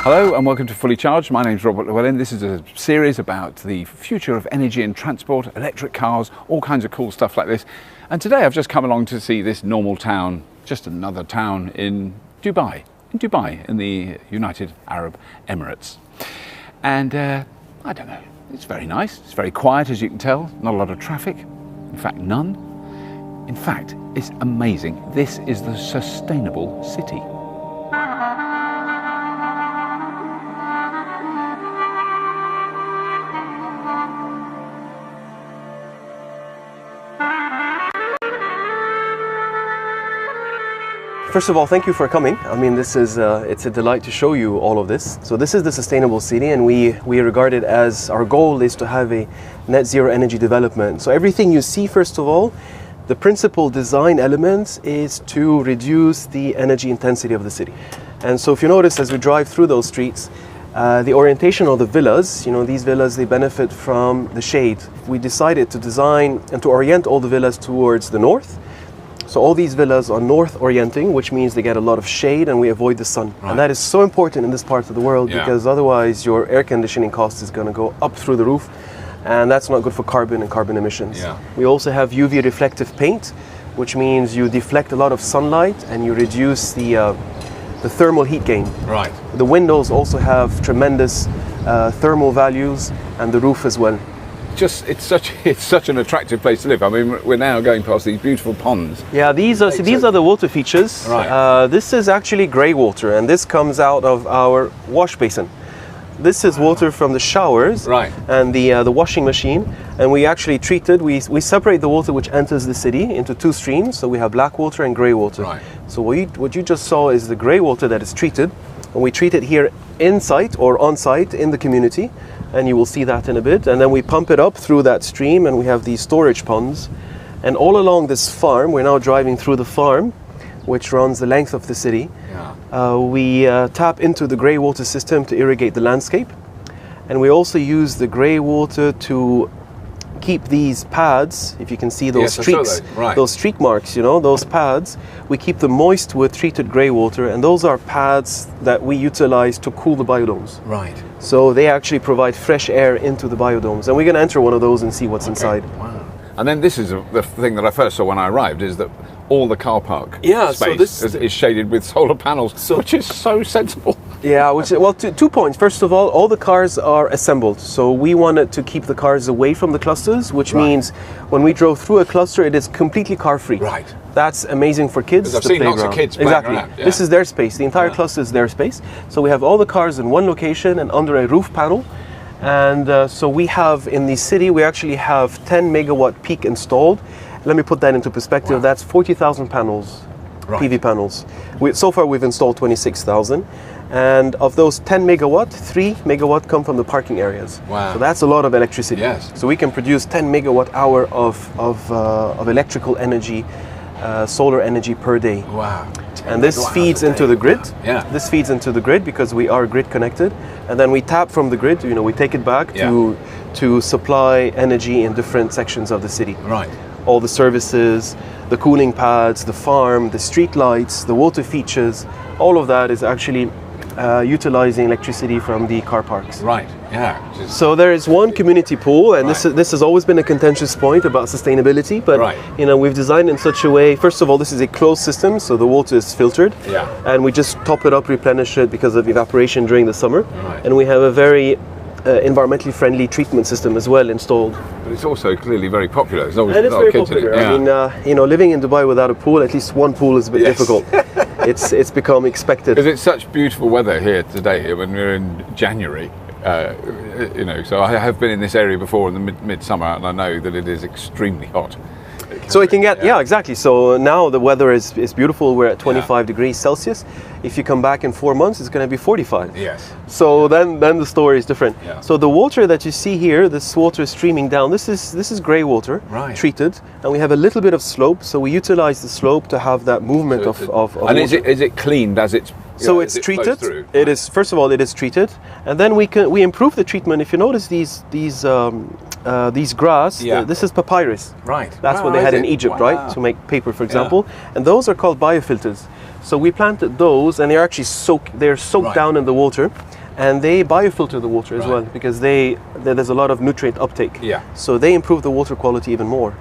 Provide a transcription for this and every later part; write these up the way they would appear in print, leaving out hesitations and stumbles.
Hello and welcome to Fully Charged. My name's Robert Llewellyn. This is a series about the future of energy and transport, electric cars, all kinds of cool stuff like this. And today I've just come along to see this normal town, just another town in Dubai, in the United Arab Emirates. And I don't know, it's very nice. It's very quiet, as you can tell. Not a lot of traffic. In fact, none. In fact, it's amazing. This is the sustainable city. First of all, thank you for coming. I mean, this is it's a delight to show you all of this. So this is the sustainable city, and we regard it as our goal is to have a net zero energy development. So everything you see, first of all, the principal design element is to reduce the energy intensity of the city. And so if you notice as we drive through those streets, the orientation of the villas, these villas, they benefit from the shade. We decided to design and to orient all the villas towards the north. So all these villas are north orienting, which means they get a lot of shade and we avoid the sun. Right. And that is so important in this part of the world because otherwise your air conditioning cost is going to go up through the roof, and that's not good for carbon and carbon emissions. Yeah. We also have UV reflective paint, which means you deflect a lot of sunlight and you reduce the thermal heat gain. Right. The windows also have tremendous thermal values, and the roof as well. It's such an attractive place to live. I mean, we're now going past these beautiful ponds. Yeah, these are the water features. Right. This is actually grey water, and this comes out of our wash basin. This is water from the showers and the washing machine, and we actually treat it. We separate the water which enters the city into two streams. So we have black water and grey water. Right. So what you just saw is the grey water that is treated, and we treat it here in-site or on-site in the community. And you will see that in a bit. And then we pump it up through that stream, and we have these storage ponds. And all along this farm, we're now driving through the farm, which runs the length of the city. Yeah. We tap into the grey water system to irrigate the landscape. And we also use the grey water to keep these pads, if you can see those streaks, those streak marks, those pads, we keep them moist with treated grey water, and those are pads that we utilize to cool the biodomes. Right. So they actually provide fresh air into the biodomes, and we're going to enter one of those and see what's inside. Wow. And then this is the thing that I first saw when I arrived, is that all the car park space is shaded with solar panels, which is so sensible. Yeah, well, 2 points. First of all the cars are assembled. So we wanted to keep the cars away from the clusters, which means when we drove through a cluster, it is completely car-free. Right. That's amazing for kids. I've seen lots of kids playing around. Yeah. This is their space. The entire cluster is their space. So we have all the cars in one location and under a roof panel. And so we have in the city, we actually have 10 megawatt peak installed. Let me put that into perspective. Wow. That's 40,000 panels, PV panels. So far we've installed 26,000. And of those 10 megawatt, 3 megawatt come from the parking areas. Wow. So that's a lot of electricity. Yes. So we can produce 10 megawatt hour of electrical energy, solar energy per day. Wow. And this feeds into the grid. Yeah. This feeds into the grid because we are grid connected. And then we tap from the grid, we take it back to supply energy in different sections of the city. Right. All the services, the cooling pads, the farm, the street lights, the water features, all of that is actually utilizing electricity from the car parks. Right, yeah. So there is one community pool, and this has always been a contentious point about sustainability, but we've designed in such a way, first of all, this is a closed system, so the water is filtered, and we just top it up, replenish it because of evaporation during the summer, and we have a very environmentally friendly treatment system as well installed. But it's also clearly very popular. There's always and it's very popular. I mean, living in Dubai without a pool, at least one pool, is a bit difficult. It's become expected. Because it's such beautiful weather here today when we're in January. So I have been in this area before in the midsummer, and I know that it is extremely hot. So it can get, exactly. So now the weather is beautiful. We're at 25 degrees Celsius. If you come back in 4 months, it's going to be 45. Yes. So then the story is different. Yeah. So the water that you see here, this water is streaming down. This is grey water, treated, and we have a little bit of slope. So we utilize the slope to have that movement of and water. Is it cleaned as it's? So it's treated. It is, first of all, it is treated, and then we improve the treatment. If you notice these these grass. Yeah. This is papyrus. Right. That's Wow, what they had is in it? Egypt, Wow. right, to make paper, for example. And those are called biofilters. So we planted those, and they're actually soaked Right. down in the water, and they biofilter the water as Right. well, because there's a lot of nutrient uptake. Yeah. So they improve the water quality even more.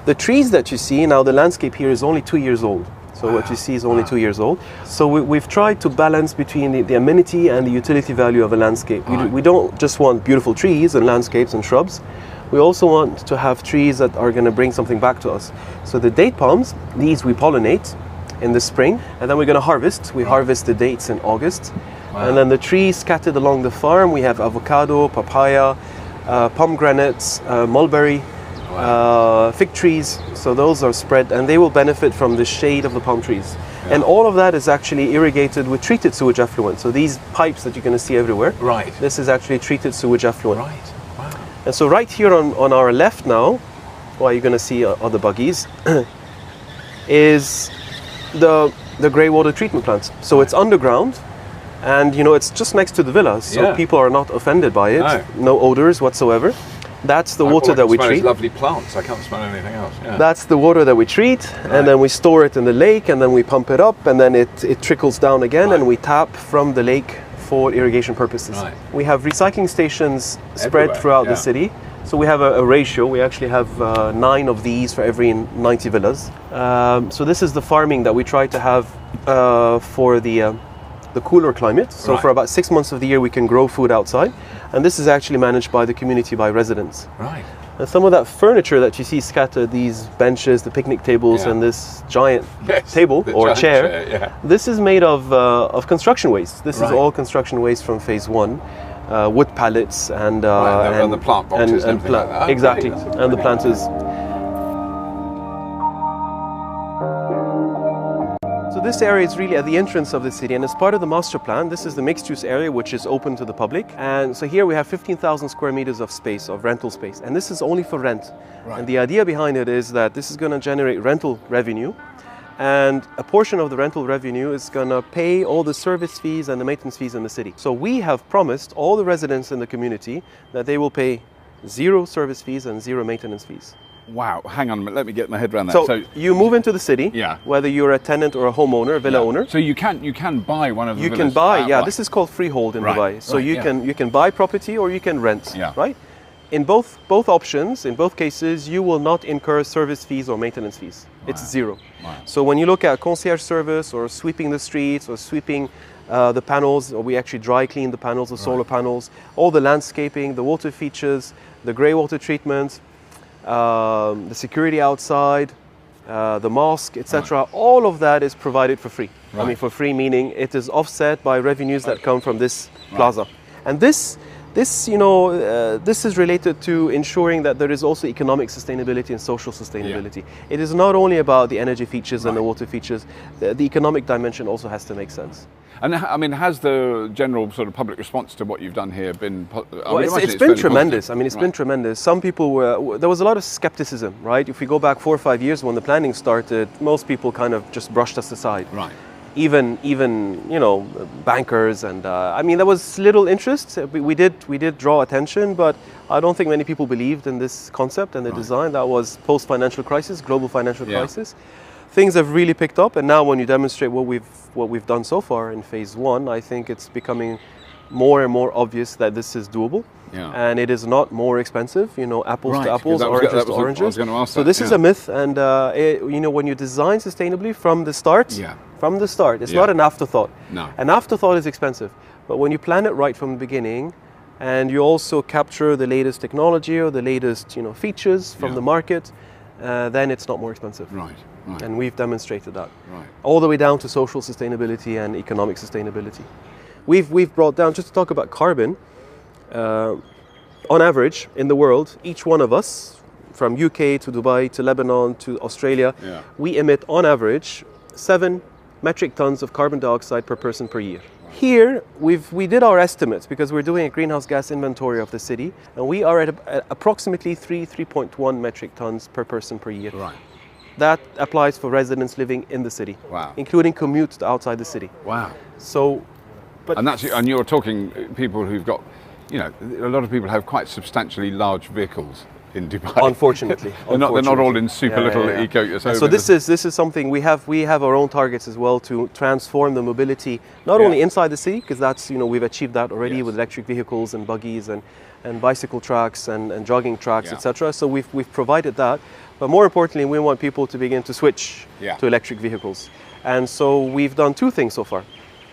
The trees that you see now, the landscape here is only 2 years old. So what you see is only 2 years old. So we've tried to balance between the amenity and the utility value of a landscape. Right. We don't just want beautiful trees and landscapes and shrubs. We also want to have trees that are going to bring something back to us. So the date palms, these we pollinate in the spring, and then we're going to harvest. We harvest the dates in August. Wow. And then the trees scattered along the farm, we have avocado, papaya, pomegranates, mulberry, fig trees. So those are spread, and they will benefit from the shade of the palm trees. And all of that is actually irrigated with treated sewage effluent. So these pipes that you're going to see everywhere, Right. this is actually treated sewage effluent. Right. Wow. And so right here on our left now, while you're going to see other buggies, is the grey water treatment plant. So it's underground, and it's just next to the villas, so Yeah. people are not offended by it. No odors whatsoever. That's the water that we treat. Lovely plants. I can't smell anything else. Yeah. That's the water that we treat, and then we store it in the lake, and then we pump it up, and then it trickles down again, and we tap from the lake for irrigation purposes. Right. We have recycling stations spread Everywhere, throughout yeah. the city. So we have a ratio. We actually have 9 of these for every 90 villas. So this is the farming that we try to have for the cooler climate. So Right. for about 6 months of the year, we can grow food outside. And this is actually managed by the community, by residents. Right. And some of that furniture that you see scattered, these benches, the picnic tables, Yeah. and this giant Yes, table the or giant chair, yeah. this is made of construction waste. This Right. is all construction waste from phase 1. Wood pallets and and the plant boxes and everything like that. Oh, exactly, great, that's and the brilliant. planters. So this area is really at the entrance of the city, and as part of the master plan, this is the mixed-use area, which is open to the public. And so here we have 15,000 square meters of space, of rental space, and this is only for rent. Right. And the idea behind it is that this is going to generate rental revenue, and a portion of the rental revenue is going to pay all the service fees and the maintenance fees in the city. So we have promised all the residents in the community that they will pay 0 service fees and 0 maintenance fees. Wow. Hang on a minute. Let me get my head around that. So you move into the city, Yeah. whether you're a tenant or a homeowner, a villa owner. So you can buy one of the You can villas buy, outright. this is called freehold in Right, Dubai. So right, you yeah. you can buy property or you can rent, Yeah. right? In both options, in both cases, you will not incur service fees or maintenance fees. It's 0. Wow. So when you look at concierge service or sweeping the streets or sweeping the panels, or we actually dry clean the panels, the solar panels, all the landscaping, the water features, the grey water treatment, the security outside, the mosque, etc. All of that is provided for free. I mean, Right. for free meaning it is offset by revenues that come from this plaza. And this is related to ensuring that there is also economic sustainability and social sustainability. It is not only about the energy features and the water features. The economic dimension also has to make sense. And I mean, has the general sort of public response to what you've done here been? Well, it's been tremendous. I mean, it's been tremendous. Some people there was a lot of skepticism, right? If we go back 4 or 5 years when the planning started, most people kind of just brushed us aside. Right. Even bankers, and I mean, there was little interest. We did draw attention, but I don't think many people believed in this concept and the design. That was post-financial crisis, global financial crisis. Things have really picked up, and now when you demonstrate what we've done so far in phase 1, I think it's becoming more and more obvious that this is doable. Yeah. And it is not more expensive, apples Right, to apples, 'cause that was- oranges that to was what I oranges. was gonna ask So that, this is yeah. a myth, and when you design sustainably from the start, it's Yeah. not an afterthought. No. An afterthought is expensive, but when you plan it right from the beginning, and you also capture the latest technology or the latest features from the market, then it's not more expensive. Right. Right. And we've demonstrated that. Right. All the way down to social sustainability and economic sustainability. We've brought down, just to talk about carbon, on average in the world, each one of us, from UK to Dubai to Lebanon to Australia, we emit on average 7 metric tons of carbon dioxide per person per year. Here, we did our estimates because we're doing a greenhouse gas inventory of the city, and we are at approximately 3.1 metric tons per person per year. Right. That applies for residents living in the city, Wow. including commutes outside the city. Wow. So, but And you're talking people who've got you know, a lot of people have quite substantially large vehicles in Dubai. Unfortunately, they're not all in super little eco. So this is something we have our own targets as well to transform the mobility not only inside the city, because that's, you know, we've achieved that already with electric vehicles and buggies and bicycle tracks and jogging tracks, etc. So we've provided that, but more importantly, we want people to begin to switch to electric vehicles, and so we've done two things so far.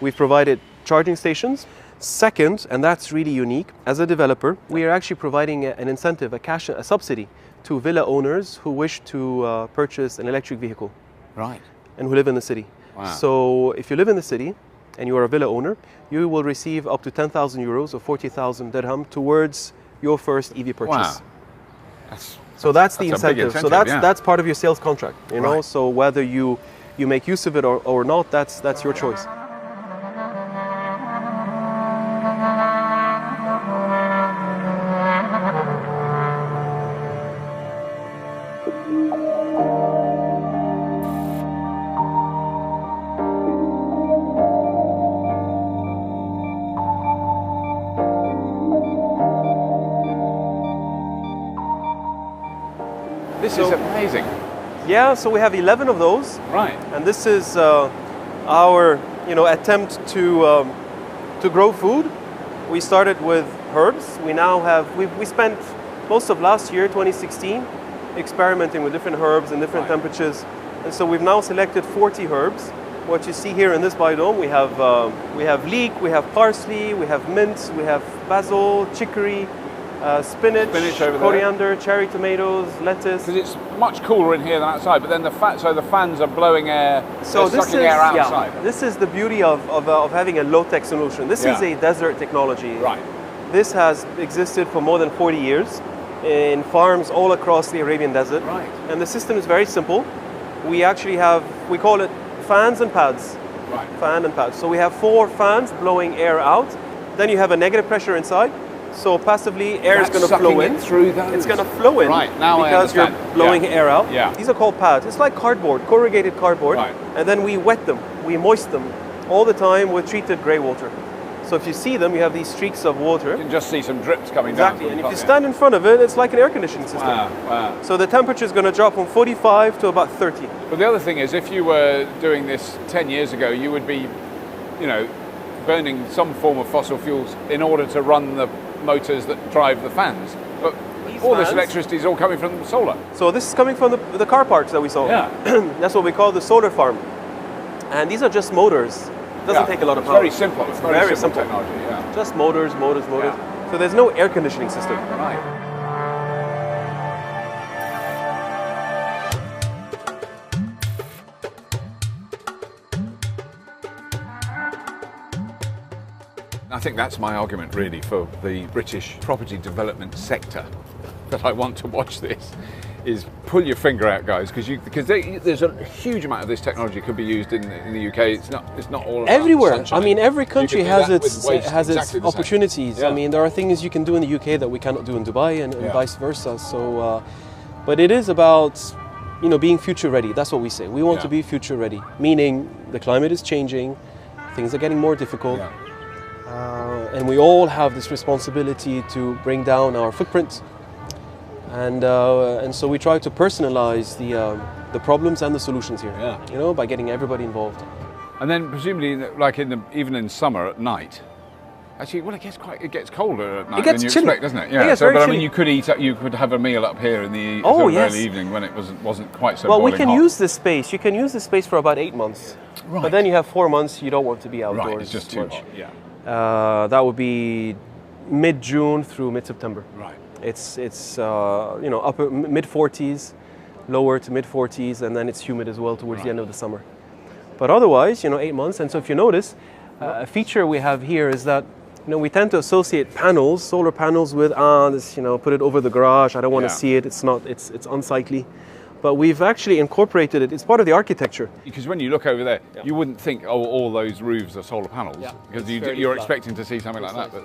We've provided charging stations. Second, and that's really unique, as a developer, we are actually providing an incentive, a subsidy to villa owners who wish to purchase an electric vehicle. Right. And who live in the city. Wow. So if you live in the city and you are a villa owner, you will receive up to 10,000 euros or 40,000 dirham towards your first EV purchase. Wow. That's the incentive. So that's part of your sales contract, you know. So whether you make use of it or not, that's your choice. This is amazing. Yeah, so we have 11 of those. Right. And this is our, you know, attempt to grow food. We started with herbs. We now have, we spent most of last year, 2016, experimenting with different herbs and different temperatures. And so we've now selected 40 herbs. What you see here in this biodome, we have leek, we have parsley, we have mint, we have basil, chicory, spinach coriander, cherry tomatoes, lettuce. Because it's much cooler in here than outside, but then the fans are blowing air, sucking air outside. This is the beauty of having a low-tech solution. This is a desert technology. Right. This has existed for more than 40 years in farms all across the Arabian Desert. Right. And the system is very simple. We actually have, we call it fans and pads. Right. Fan and pads. So we have 4 fans blowing air out. Then you have a negative pressure inside. So passively, air is going to flow in. Through those. It's going to flow in because you're blowing air out. Yeah. These are called pads. It's like cardboard, corrugated cardboard. Right. And then we wet them, we moist them all the time with treated grey water. So if you see them, you have these streaks of water. You can just see some drips coming down. Exactly. And if you stand in front of it, it's like an air conditioning system. Wow. So the temperature is going to drop from 45 to about 30. But the other thing is, if you were doing this 10 years ago, you would be, you know, burning some form of fossil fuels in order to run the motors that drive the fans. But all this electricity is all coming from solar. So this is coming from the car parks that we saw. Yeah. That's what we call the solar farm. And these are just motors. It doesn't take a lot of power. Very simple. It's very simple technology. Yeah. Just motors. Yeah. So there's no air conditioning system. Right. I think that's my argument really for the British property development sector, that I want to watch this, is pull your finger out, guys, because there's a huge amount of this technology could be used in the UK. It's not all everywhere. sunshine. I mean, every country has its opportunities. Yeah. I mean, there are things you can do in the UK that we cannot do in Dubai, and vice versa. So, but it is about, you know, being future ready. That's what we say. We want to be future ready, meaning the climate is changing, things are getting more difficult. Yeah. And we all have this responsibility to bring down our footprint, and so we try to personalize the problems and the solutions here. Yeah. You know, by getting everybody involved. And then presumably, like even in summer at night. Actually, well, it gets colder at night than you expect, doesn't it? Yeah. So, but I mean, you could have a meal up here in the early evening when it wasn't quite so. Well, we can use this space. You can use this space for about 8 months. Right. But then you have 4 months. You don't want to be outdoors. Right. It's just too hot. Yeah. That would be mid-June through mid-September. Right. It's you know, upper mid-40s, lower to mid-40s, and then it's humid as well towards the end of the summer. But otherwise, you know, 8 months. And so if you notice, a feature we have here is that, you know, we tend to associate panels, solar panels, with this, you know, put it over the garage. I don't want to see it. It's not. It's unsightly. But we've actually incorporated it. It's part of the architecture. Because when you look over there, you wouldn't think, oh, all those roofs are solar panels. Yeah. Because you're expecting to see something like that. But